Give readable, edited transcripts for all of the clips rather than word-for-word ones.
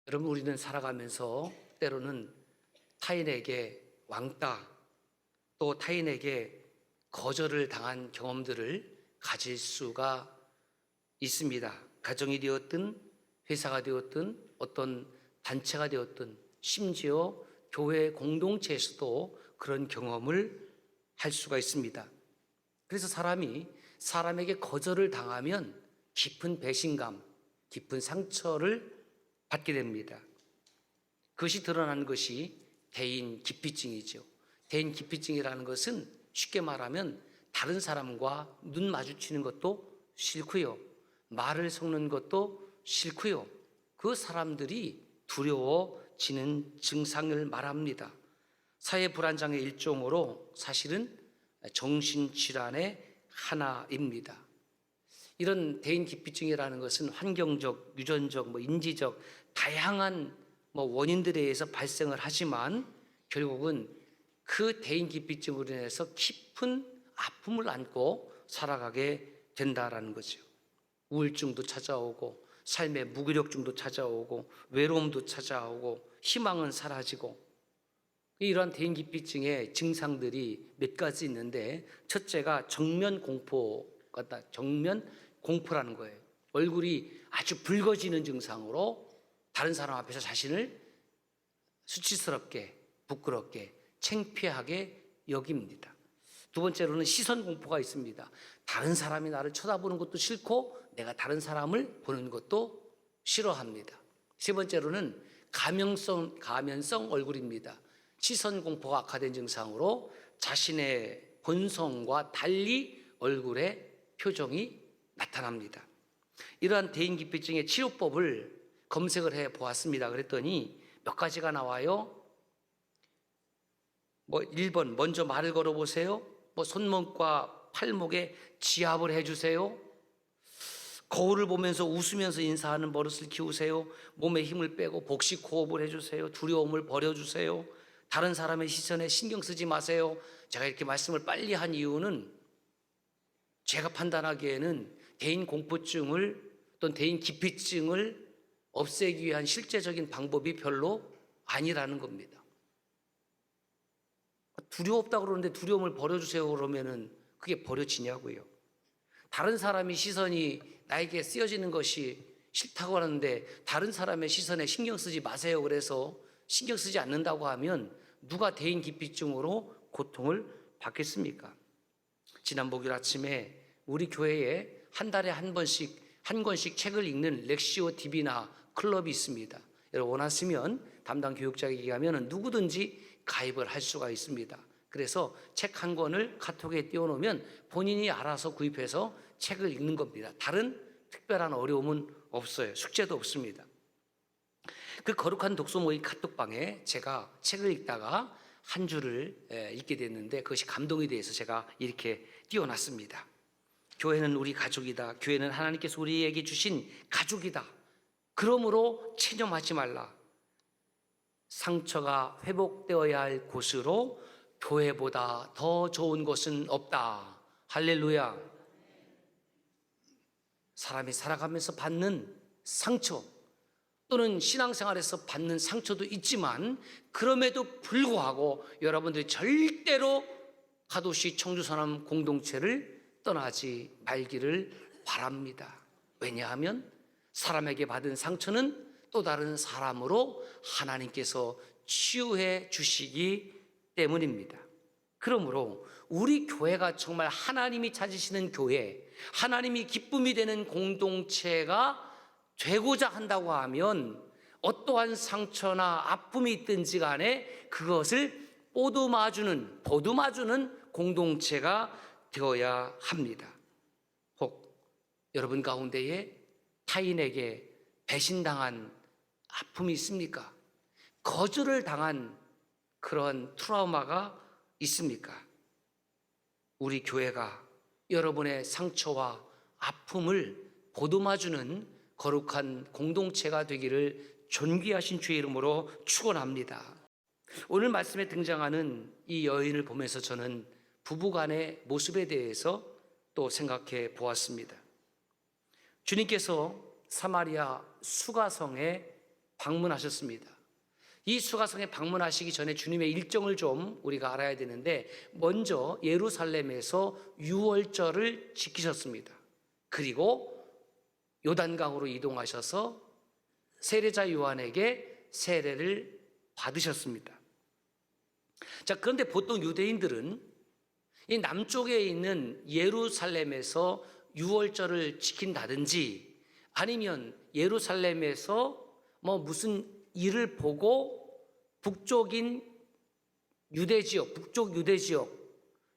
여러분, 우리는 살아가면서 때로는 타인에게 왕따, 또 타인에게 거절을 당한 경험들을 가질 수가 있습니다. 가정이 되었든 회사가 되었든 어떤 단체가 되었든 심지어 교회 공동체에서도 그런 경험을 할 수가 있습니다. 그래서 사람에게 거절을 당하면 깊은 배신감, 깊은 상처를 받게 됩니다. 그것이 드러난 것이 대인 기피증이죠. 대인 기피증이라는 것은 쉽게 말하면 다른 사람과 눈 마주치는 것도 싫고요, 말을 섞는 것도 싫고요, 그 사람들이 두려워지는 증상을 말합니다. 사회 불안장애 일종으로 사실은 정신질환의 하나입니다. 이런 대인 기피증이라는 것은 환경적, 유전적, 인지적 다양한 원인들에 의해서 발생을 하지만 결국은 그 대인 기피증으로 인해서 깊은 아픔을 안고 살아가게 된다라는 거죠. 우울증도 찾아오고 삶의 무기력증도 찾아오고 외로움도 찾아오고 희망은 사라지고, 이러한 대인 기피증의 증상들이 몇 가지 있는데, 첫째가 정면 공포라는 거예요. 얼굴이 아주 붉어지는 증상으로 다른 사람 앞에서 자신을 수치스럽게, 부끄럽게, 창피하게 여깁니다. 두 번째로는 시선 공포가 있습니다. 다른 사람이 나를 쳐다보는 것도 싫고 내가 다른 사람을 보는 것도 싫어합니다. 세 번째로는 가면성 얼굴입니다. 시선 공포가 악화된 증상으로 자신의 본성과 달리 얼굴에 표정이 나타납니다. 이러한 대인 기피증의 치료법을 검색을 해 보았습니다. 그랬더니 몇 가지가 나와요. 1번, 먼저 말을 걸어보세요. 손목과 팔목에 지압을 해주세요. 거울을 보면서 웃으면서 인사하는 버릇을 키우세요. 몸에 힘을 빼고 복식 호흡을 해주세요. 두려움을 버려주세요. 다른 사람의 시선에 신경 쓰지 마세요. 제가 이렇게 말씀을 빨리 한 이유는 제가 판단하기에는 대인 공포증을 또는 대인 기피증을 없애기 위한 실제적인 방법이 별로 아니라는 겁니다. 두려웠다고 그러는데 두려움을 버려주세요 그러면은 그게 버려지냐고요. 다른 사람이 시선이 나에게 쓰여지는 것이 싫다고 하는데 다른 사람의 시선에 신경 쓰지 마세요 그래서 신경 쓰지 않는다고 하면 누가 대인 기피증으로 고통을 받겠습니까? 지난 목요일 아침에 우리 교회에 한 달에 한 권씩 책을 읽는 렉시오 TV나 클럽이 있습니다. 여러분 원하시면 담당 교육자에게 얘기하면 누구든지 가입을 할 수가 있습니다. 그래서 책 한 권을 카톡에 띄워놓으면 본인이 알아서 구입해서 책을 읽는 겁니다. 다른 특별한 어려움은 없어요. 숙제도 없습니다. 그 거룩한 독서 모임 카톡방에 제가 책을 읽다가 한 줄을 읽게 됐는데 그것이 감동이 돼서 제가 이렇게 띄워놨습니다. 교회는 우리 가족이다. 교회는 하나님께서 우리에게 주신 가족이다. 그러므로 체념하지 말라. 상처가 회복되어야 할 곳으로 교회보다 더 좋은 곳은 없다. 할렐루야. 사람이 살아가면서 받는 상처 또는 신앙생활에서 받는 상처도 있지만 그럼에도 불구하고 여러분들이 절대로 가도시 청주산업 공동체를 떠나지 말기를 바랍니다. 왜냐하면 사람에게 받은 상처는 또 다른 사람으로 하나님께서 치유해 주시기 때문입니다. 그러므로 우리 교회가 정말 하나님이 찾으시는 교회, 하나님이 기쁨이 되는 공동체가 되고자 한다고 하면 어떠한 상처나 아픔이 있든지 간에 그것을 보듬어주는 공동체가 되어야 합니다. 혹 여러분 가운데에 타인에게 배신당한 아픔이 있습니까? 거절을 당한 그런 트라우마가 있습니까? 우리 교회가 여러분의 상처와 아픔을 보듬어주는 거룩한 공동체가 되기를 존귀하신 주의 이름으로 축원합니다. 오늘 말씀에 등장하는 이 여인을 보면서 저는 부부간의 모습에 대해서 또 생각해 보았습니다. 주님께서 사마리아 수가성에 방문하셨습니다. 이 수가성에 방문하시기 전에 주님의 일정을 좀 우리가 알아야 되는데, 먼저 예루살렘에서 유월절을 지키셨습니다. 그리고 요단강으로 이동하셔서 세례자 요한에게 세례를 받으셨습니다. 자, 그런데 보통 유대인들은 이 남쪽에 있는 예루살렘에서 유월절을 지킨다든지, 아니면 예루살렘에서 무슨 일을 보고 북쪽인 유대 지역, 북쪽 유대 지역,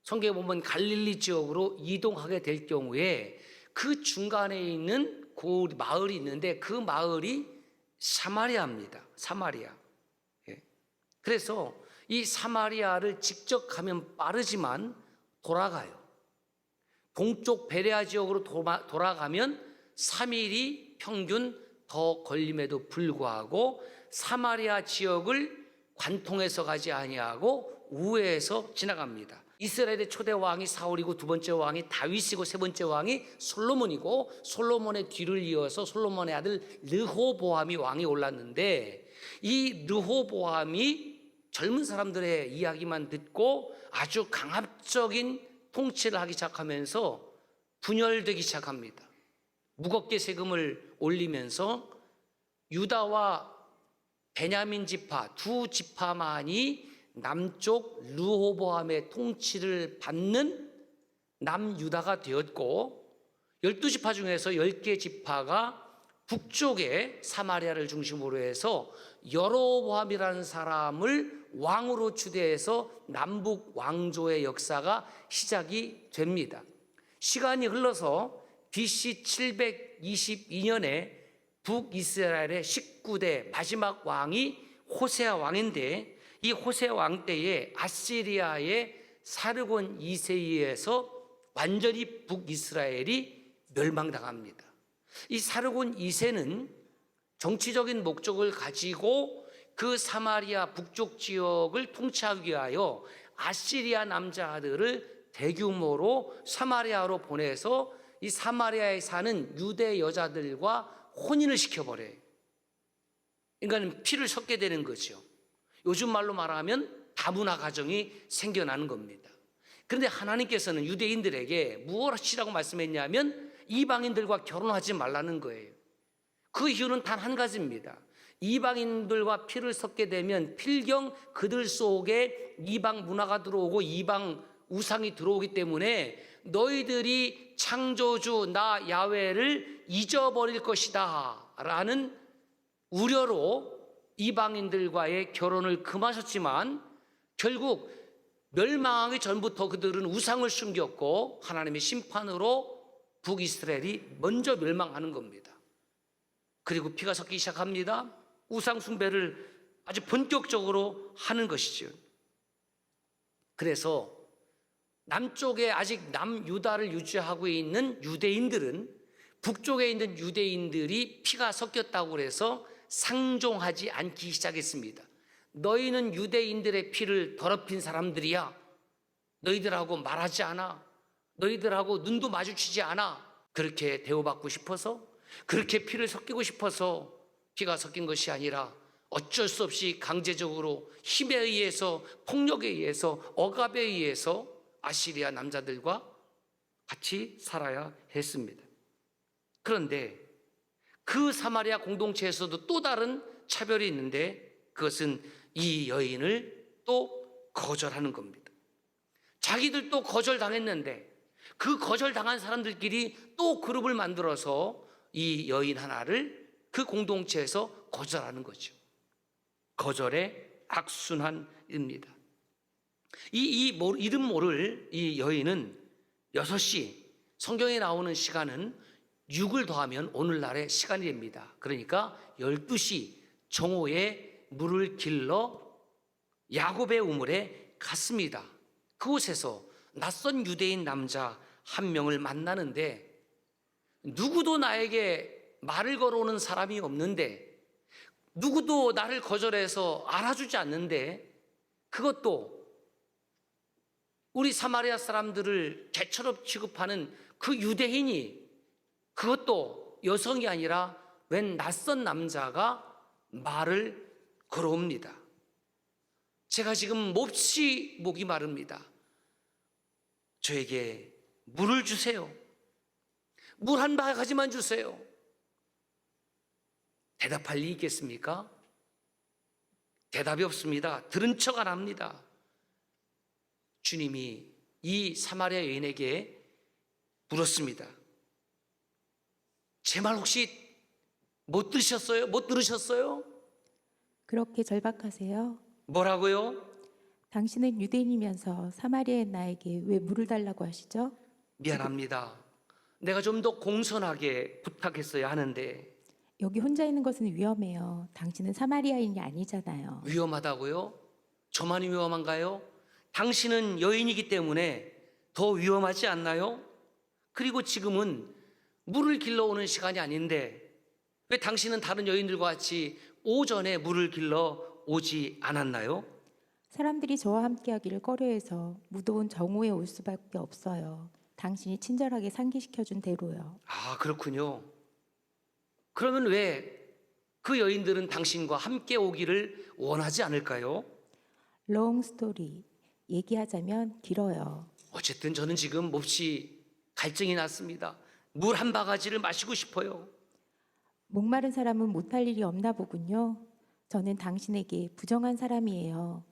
성경에 보면 갈릴리 지역으로 이동하게 될 경우에 그 중간에 있는 그 마을이 있는데, 그 마을이 사마리아입니다. 사마리아. 그래서 이 사마리아를 직접 가면 빠르지만 돌아가요. 동쪽 베레아 지역으로 돌아가면 3일이 평균 더 걸림에도 불구하고 사마리아 지역을 관통해서 가지 아니하고 우회해서 지나갑니다. 이스라엘의 초대 왕이 사울이고, 두 번째 왕이 다윗이고, 세 번째 왕이 솔로몬이고, 솔로몬의 뒤를 이어서 솔로몬의 아들 르호보암이 왕이 올랐는데, 이 르호보암이 젊은 사람들의 이야기만 듣고 아주 강압적인 통치를 하기 시작하면서 분열되기 시작합니다. 무겁게 세금을 올리면서 유다와 베냐민 지파 두 지파만이 남쪽 르호보암의 통치를 받는 남유다가 되었고, 12지파 중에서 10개 지파가 북쪽에 사마리아를 중심으로 해서 여로보암이라는 사람을 왕으로 추대해서 남북 왕조의 역사가 시작이 됩니다. 시간이 흘러서 BC 722년에 북이스라엘의 19대 마지막 왕이 호세아 왕인데, 이 호세아 왕 때에 아시리아의 사르곤 2세에 의해서 완전히 북이스라엘이 멸망당합니다. 이 사르곤 2세는 정치적인 목적을 가지고 그 사마리아 북쪽 지역을 통치하기 위하여 아시리아 남자들을 대규모로 사마리아로 보내서 이 사마리아에 사는 유대 여자들과 혼인을 시켜버려요. 그러니까 피를 섞게 되는 거죠. 요즘 말로 말하면 다문화 가정이 생겨나는 겁니다. 그런데 하나님께서는 유대인들에게 무엇이라고 말씀했냐면 이방인들과 결혼하지 말라는 거예요. 그 이유는 단 한 가지입니다. 이방인들과 피를 섞게 되면 필경 그들 속에 이방 문화가 들어오고 이방 우상이 들어오기 때문에 너희들이 창조주 나 야훼를 잊어버릴 것이다 라는 우려로 이방인들과의 결혼을 금하셨지만, 결국 멸망하기 전부터 그들은 우상을 숨겼고 하나님의 심판으로 북이스라엘이 먼저 멸망하는 겁니다. 그리고 피가 섞이기 시작합니다. 우상 숭배를 아주 본격적으로 하는 것이죠. 그래서 남쪽에 아직 남유다를 유지하고 있는 유대인들은 북쪽에 있는 유대인들이 피가 섞였다고 해서 상종하지 않기 시작했습니다. 너희는 유대인들의 피를 더럽힌 사람들이야. 너희들하고 말하지 않아. 너희들하고 눈도 마주치지 않아. 그렇게 대우받고 싶어서, 그렇게 피를 섞이고 싶어서 피가 섞인 것이 아니라 어쩔 수 없이 강제적으로 힘에 의해서, 폭력에 의해서, 억압에 의해서 아시리아 남자들과 같이 살아야 했습니다. 그런데 그 사마리아 공동체에서도 또 다른 차별이 있는데, 그것은 이 여인을 또 거절하는 겁니다. 자기들도 거절당했는데 그 거절당한 사람들끼리 또 그룹을 만들어서 이 여인 하나를 그 공동체에서 거절하는 거죠. 거절의 악순환입니다. 이름 모를 이 여인은 6시, 성경에 나오는 시간은 6을 더하면 오늘날의 시간이 됩니다. 그러니까 12시 정오에 물을 길러 야곱의 우물에 갔습니다. 그곳에서 낯선 유대인 남자 한 명을 만나는데, 누구도 나에게 말을 걸어오는 사람이 없는데, 누구도 나를 거절해서 알아주지 않는데, 그것도 우리 사마리아 사람들을 개처럼 취급하는 그 유대인이, 그것도 여성이 아니라 웬 낯선 남자가 말을 걸어옵니다. 제가 지금 몹시 목이 마릅니다. 저에게 물을 주세요. 물 한 바가지만 주세요. 대답할 리 있겠습니까? 대답이 없습니다. 들은 척 안 합니다. 주님이 이 사마리아 여인에게 물었습니다. 제 말 혹시 못 들으셨어요? 못 들으셨어요? 그렇게 절박하세요? 뭐라고요? 당신은 유대인이면서 사마리아의 나에게 왜 물을 달라고 하시죠? 미안합니다. 내가 좀 더 공손하게 부탁했어야 하는데. 여기 혼자 있는 것은 위험해요. 당신은 사마리아인이 아니잖아요. 위험하다고요? 저만이 위험한가요? 당신은 여인이기 때문에 더 위험하지 않나요? 그리고 지금은 물을 길러 오는 시간이 아닌데 왜 당신은 다른 여인들과 같이 오전에 물을 길러 오지 않았나요? 사람들이 저와 함께하기를 꺼려해서 무더운 정오에 올 수밖에 없어요. 당신이 친절하게 상기시켜준 대로요. 아, 그렇군요. 그러면 왜 그 여인들은 당신과 함께 오기를 원하지 않을까요? 롱 스토리. 얘기하자면 길어요. 어쨌든 저는 지금 몹시 갈증이 났습니다. 물 한 바가지를 마시고 싶어요. 목마른 사람은 못할 일이 없나 보군요. 저는 당신에게 부정한 사람이에요.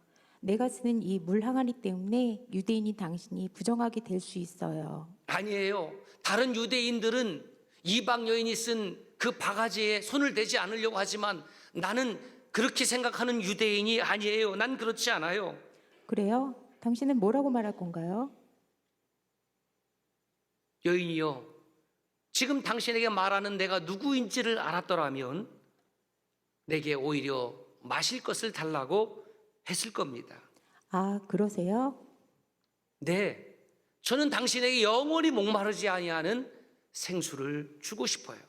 내가 쓰는 이 물 항아리 때문에 유대인인 당신이 부정하게 될 수 있어요. 아니에요. 다른 유대인들은 이방 여인이 쓴 그 바가지에 손을 대지 않으려고 하지만 나는 그렇게 생각하는 유대인이 아니에요. 난 그렇지 않아요. 그래요? 당신은 뭐라고 말할 건가요? 여인이요, 지금 당신에게 말하는 내가 누구인지를 알았더라면 내게 오히려 마실 것을 달라고 했을 겁니다. 아, 그러세요? 네, 저는 당신에게 영원히 목마르지 아니하는 생수를 주고 싶어요.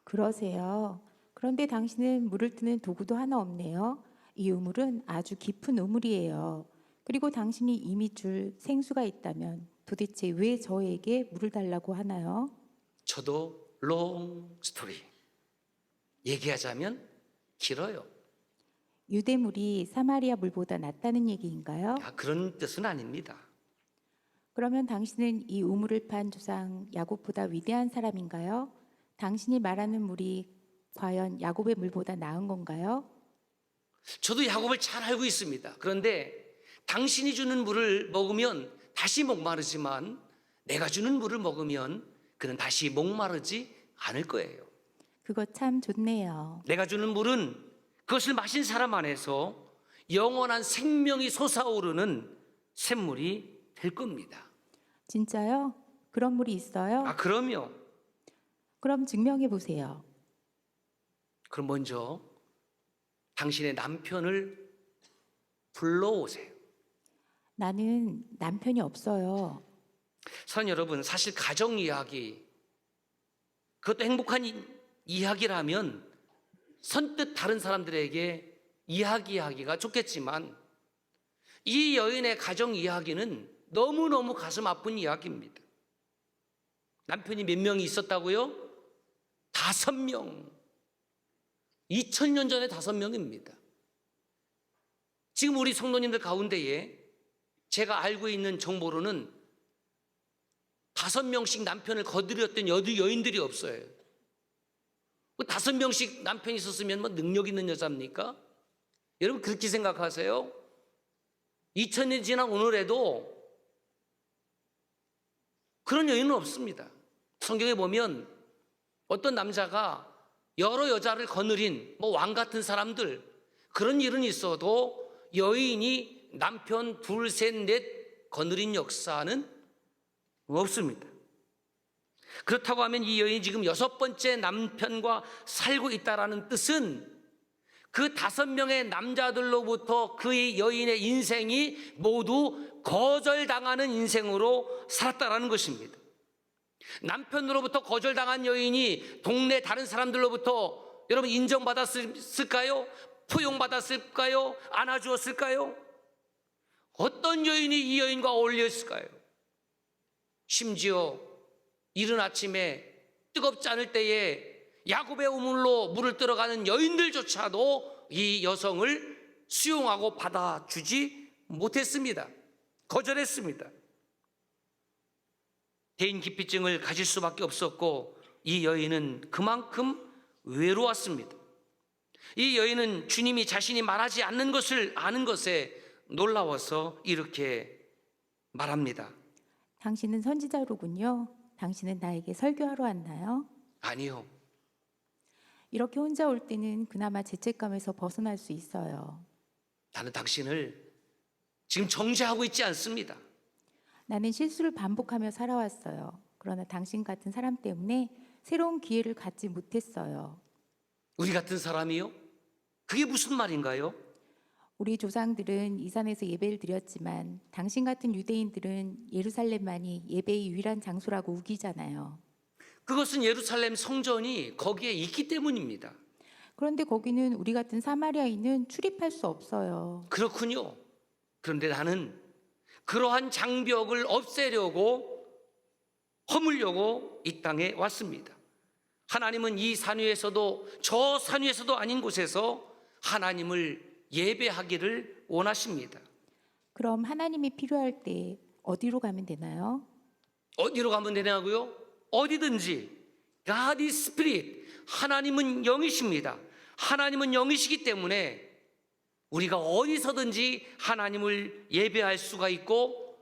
그러세요. 그런데 당신은 물을 뜨는 도구도 하나 없네요. 이 우물은 아주 깊은 우물이에요. 그리고 당신이 이미 줄 생수가 있다면 도대체 왜 저에게 물을 달라고 하나요? 저도 롱 스토리. 얘기하자면 길어요. 유대물이 사마리아 물보다 낫다는 얘기인가요? 그런 뜻은 아닙니다. 그러면 당신은 이 우물을 판 조상 야곱보다 위대한 사람인가요? 당신이 말하는 물이 과연 야곱의 물보다 나은 건가요? 저도 야곱을 잘 알고 있습니다. 그런데 당신이 주는 물을 먹으면 다시 목마르지만 내가 주는 물을 먹으면 그는 다시 목마르지 않을 거예요. 그거 참 좋네요. 내가 주는 물은 그것을 마신 사람 안에서 영원한 생명이 솟아오르는 샘물이 될 겁니다. 진짜요? 그런 물이 있어요? 그럼요. 그럼 증명해 보세요. 그럼 먼저 당신의 남편을 불러오세요. 나는 남편이 없어요. 사랑하는 여러분, 사실 가정 이야기, 그것도 행복한 이야기라면 선뜻 다른 사람들에게 이야기하기가 좋겠지만 이 여인의 가정 이야기는 너무너무 가슴 아픈 이야기입니다. 남편이 몇 명이 있었다고요? 5명. 2000년 전에 5명입니다. 지금 우리 성도님들 가운데에 제가 알고 있는 정보로는 5명씩 남편을 거드렸던 여인들이 없어요. 5명씩 남편이 있었으면 뭐 능력 있는 여자입니까? 여러분 그렇게 생각하세요? 2000년이 지난 오늘에도 그런 여인은 없습니다. 성경에 보면 어떤 남자가 여러 여자를 거느린 왕 같은 사람들, 그런 일은 있어도 여인이 남편 2, 3, 4 거느린 역사는 없습니다. 그렇다고 하면 이 여인이 지금 6번째 남편과 살고 있다는 뜻은 그 5명의 남자들로부터 그 여인의 인생이 모두 거절당하는 인생으로 살았다는 것입니다. 남편으로부터 거절당한 여인이 동네 다른 사람들로부터 여러분 인정받았을까요? 포용받았을까요? 안아주었을까요? 어떤 여인이 이 여인과 어울려 있을까요? 심지어 이른 아침에 뜨겁지 않을 때에 야곱의 우물로 물을 들어가는 여인들조차도 이 여성을 수용하고 받아주지 못했습니다. 거절했습니다. 대인 기피증을 가질 수밖에 없었고 이 여인은 그만큼 외로웠습니다. 이 여인은 주님이 자신이 말하지 않는 것을 아는 것에 놀라워서 이렇게 말합니다. 당신은 선지자로군요. 당신은 나에게 설교하러 왔나요? 아니요. 이렇게 혼자 올 때는 그나마 죄책감에서 벗어날 수 있어요. 나는 당신을 지금 정죄하고 있지 않습니다. 나는 실수를 반복하며 살아왔어요. 그러나 당신 같은 사람 때문에 새로운 기회를 갖지 못했어요. 우리 같은 사람이요? 그게 무슨 말인가요? 우리 조상들은 이 산에서 예배를 드렸지만 당신 같은 유대인들은 예루살렘만이 예배의 유일한 장소라고 우기잖아요. 그것은 예루살렘 성전이 거기에 있기 때문입니다. 그런데 거기는 우리 같은 사마리아인은 출입할 수 없어요. 그렇군요. 그런데 나는 그러한 장벽을 없애려고 허물려고 이 땅에 왔습니다. 하나님은 이 산 위에서도 저 산 위에서도 아닌 곳에서 하나님을 예배하기를 원하십니다. 그럼 하나님이 필요할 때 어디로 가면 되나요? 어디로 가면 되냐고요? 어디든지. God is Spirit. 하나님은 영이십니다. 하나님은 영이시기 때문에 우리가 어디서든지 하나님을 예배할 수가 있고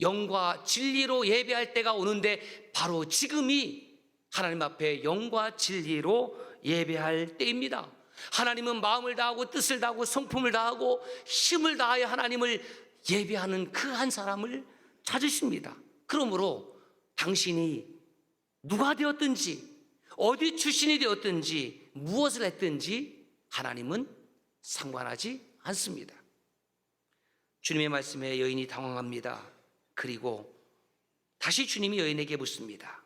영과 진리로 예배할 때가 오는데 바로 지금이 하나님 앞에 영과 진리로 예배할 때입니다. 하나님은 마음을 다하고 뜻을 다하고 성품을 다하고 힘을 다하여 하나님을 예배하는 그 한 사람을 찾으십니다. 그러므로 당신이 누가 되었든지 어디 출신이 되었든지 무엇을 했든지 하나님은 상관하지 않습니다. 주님의 말씀에 여인이 당황합니다. 그리고 다시 주님이 여인에게 묻습니다.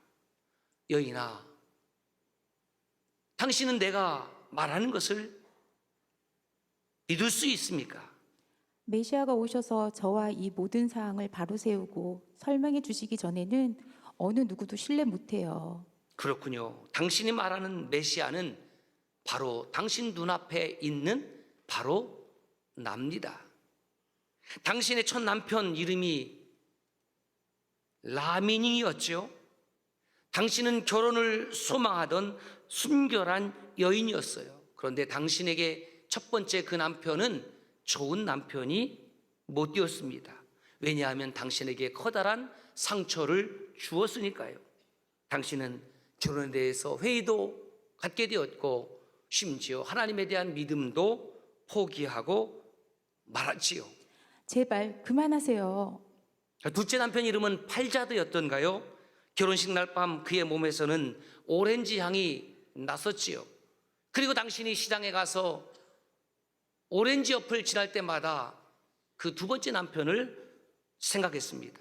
여인아, 당신은 내가 말하는 것을 믿을 수 있습니까? 메시아가 오셔서 저와 이 모든 사항을 바로 세우고 설명해 주시기 전에는 어느 누구도 신뢰 못해요. 그렇군요. 당신이 말하는 메시아는 바로 당신 눈앞에 있는 바로 납니다. 당신의 첫 남편 이름이 라미니였죠. 당신은 결혼을 소망하던 순결한 여인이었어요. 그런데 당신에게 첫 번째 그 남편은 좋은 남편이 못 되었습니다. 왜냐하면 당신에게 커다란 상처를 주었으니까요. 당신은 결혼에 대해서 회의도 갖게 되었고 심지어 하나님에 대한 믿음도 포기하고 말았지요. 제발 그만하세요. 둘째 남편 이름은 팔자드였던가요? 결혼식 날 밤 그의 몸에서는 오렌지 향이 났었지요. 그리고 당신이 시장에 가서 오렌지 옆을 지날 때마다 그 두 번째 남편을 생각했습니다.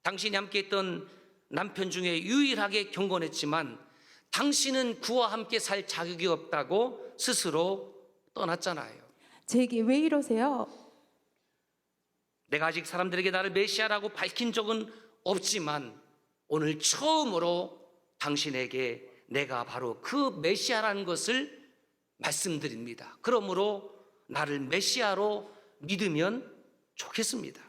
당신이 함께 했던 남편 중에 유일하게 경건했지만 당신은 그와 함께 살 자격이 없다고 스스로 떠났잖아요. 제게 왜 이러세요? 내가 아직 사람들에게 나를 메시아라고 밝힌 적은 없지만 오늘 처음으로 당신에게 내가 바로 그 메시아라는 것을 말씀드립니다. 그러므로 나를 메시아로 믿으면 좋겠습니다.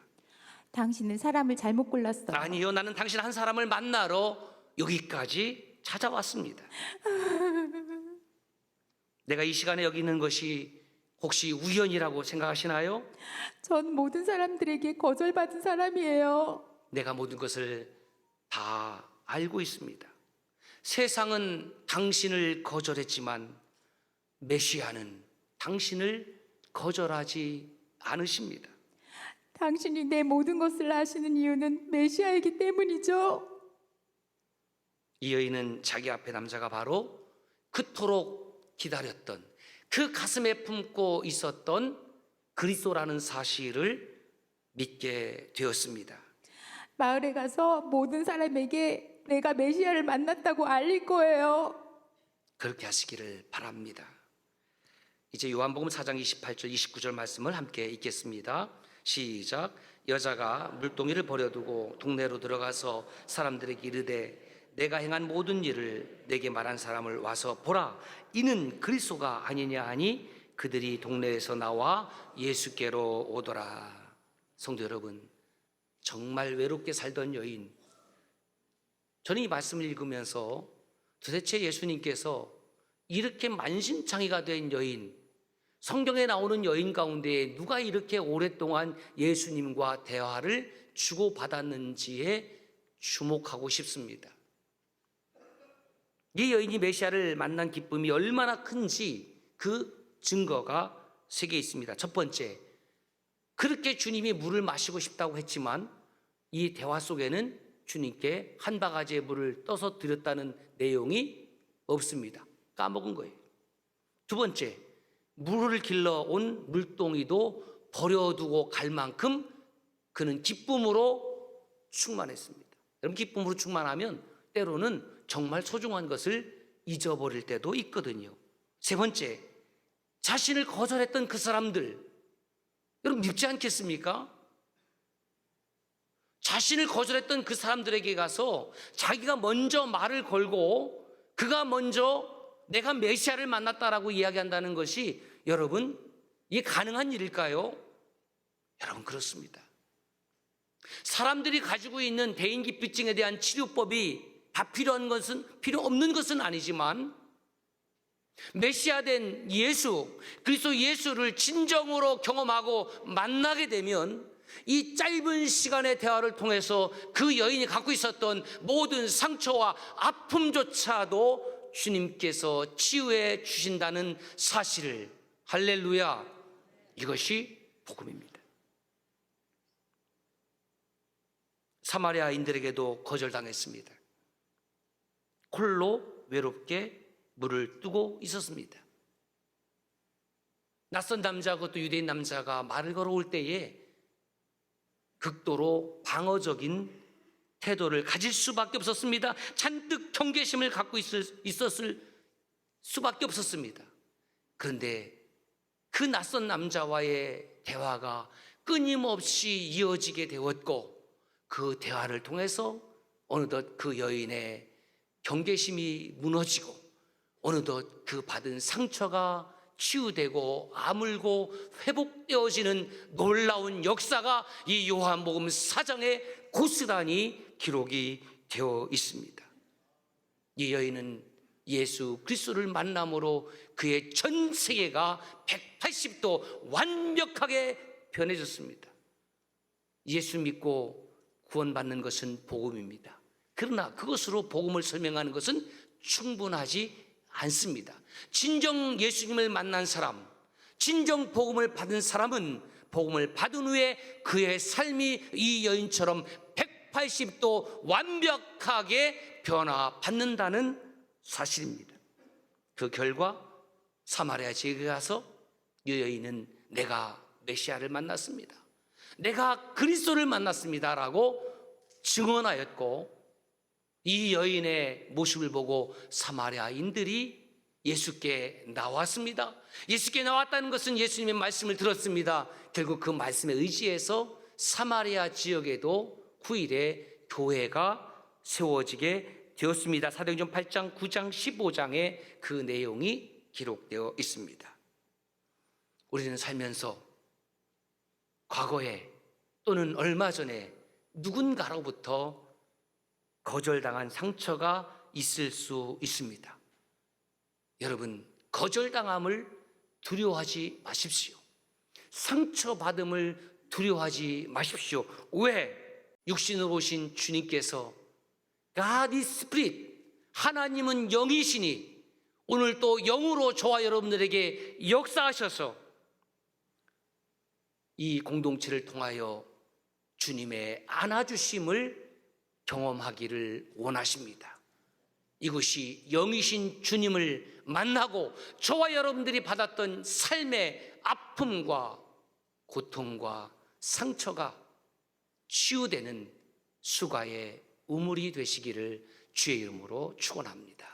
당신은 사람을 잘못 골랐어요. 아니요, 나는 당신 한 사람을 만나러 여기까지 찾아왔습니다. 내가 이 시간에 여기 있는 것이 혹시 우연이라고 생각하시나요? 전 모든 사람들에게 거절받은 사람이에요. 내가 모든 것을 다 알고 있습니다. 세상은 당신을 거절했지만 메시아는 당신을 거절하지 않으십니다. 당신이 내 모든 것을 아시는 이유는 메시아이기 때문이죠. 이 여인은 자기 앞에 남자가 바로 그토록 기다렸던 그 가슴에 품고 있었던 그리스도라는 사실을 믿게 되었습니다. 마을에 가서 모든 사람에게 내가 메시아를 만났다고 알릴 거예요. 그렇게 하시기를 바랍니다. 이제 요한복음 4장 28절 29절 말씀을 함께 읽겠습니다. 시작. 여자가 물동이를 버려두고 동네로 들어가서 사람들에게 이르되 내가 행한 모든 일을 내게 말한 사람을 와서 보라, 이는 그리스도가 아니냐 하니 그들이 동네에서 나와 예수께로 오더라. 성도 여러분, 정말 외롭게 살던 여인, 저는 이 말씀을 읽으면서 도대체 예수님께서 이렇게 만신창이가 된 여인, 성경에 나오는 여인 가운데 누가 이렇게 오랫동안 예수님과 대화를 주고받았는지에 주목하고 싶습니다. 이 여인이 메시아를 만난 기쁨이 얼마나 큰지 그 증거가 세 개 있습니다. 첫 번째, 그렇게 주님이 물을 마시고 싶다고 했지만 이 대화 속에는 주님께 한 바가지의 물을 떠서 드렸다는 내용이 없습니다. 까먹은 거예요. 두 번째, 물을 길러온 물동이도 버려두고 갈 만큼 그는 기쁨으로 충만했습니다. 여러분, 기쁨으로 충만하면 때로는 정말 소중한 것을 잊어버릴 때도 있거든요. 세 번째, 자신을 거절했던 그 사람들, 여러분 밉지 않겠습니까? 자신을 거절했던 그 사람들에게 가서 자기가 먼저 말을 걸고 그가 먼저 내가 메시아를 만났다라고 이야기한다는 것이, 여러분, 이게 가능한 일일까요? 여러분, 그렇습니다. 사람들이 가지고 있는 대인기피증에 대한 치료법이 다 필요 없는 것은 아니지만 메시아된 예수, 그리스도 예수를 진정으로 경험하고 만나게 되면 이 짧은 시간의 대화를 통해서 그 여인이 갖고 있었던 모든 상처와 아픔조차도 주님께서 치유해 주신다는 사실을, 할렐루야, 이것이 복음입니다. 사마리아인들에게도 거절당했습니다. 홀로 외롭게 물을 뜨고 있었습니다. 낯선 남자, 그것도 유대인 남자가 말을 걸어올 때에 극도로 방어적인 태도를 가질 수밖에 없었습니다. 잔뜩 경계심을 갖고 있었을 수밖에 없었습니다. 그런데 그 낯선 남자와의 대화가 끊임없이 이어지게 되었고, 그 대화를 통해서 어느덧 그 여인의 경계심이 무너지고 어느덧 그 받은 상처가 치유되고 아물고 회복되어지는 놀라운 역사가 이 요한복음 4장에 고스란히 기록이 되어 있습니다. 이 여인은 예수 그리스도를 만남으로 그의 전 세계가 180도 완벽하게 변해졌습니다. 예수 믿고 구원받는 것은 복음입니다. 그러나 그것으로 복음을 설명하는 것은 충분하지 않습니다. 진정 예수님을 만난 사람, 진정 복음을 받은 사람은 복음을 받은 후에 그의 삶이 이 여인처럼 180도 완벽하게 변화받는다는 사실입니다. 그 결과 사마리아 지역에 가서 이 여인은 내가 메시아를 만났습니다, 내가 그리스도를 만났습니다라고 증언하였고, 이 여인의 모습을 보고 사마리아인들이 예수께 나왔습니다. 예수께 나왔다는 것은 예수님의 말씀을 들었습니다. 결국 그 말씀에 의지해서 사마리아 지역에도 후일에 교회가 세워지게 되었습니다. 사도행전 8장, 9장, 15장에 그 내용이 기록되어 있습니다. 우리는 살면서 과거에 또는 얼마 전에 누군가로부터 거절당한 상처가 있을 수 있습니다. 여러분, 거절당함을 두려워하지 마십시오. 상처받음을 두려워하지 마십시오. 왜? 육신으로 오신 주님께서 God is Spirit, 하나님은 영이시니 오늘 또 영으로 저와 여러분들에게 역사하셔서 이 공동체를 통하여 주님의 안아주심을 경험하기를 원하십니다. 이것이 영이신 주님을 만나고 저와 여러분들이 받았던 삶의 아픔과 고통과 상처가 치유되는 수가의 우물이 되시기를 주의 이름으로 축원합니다.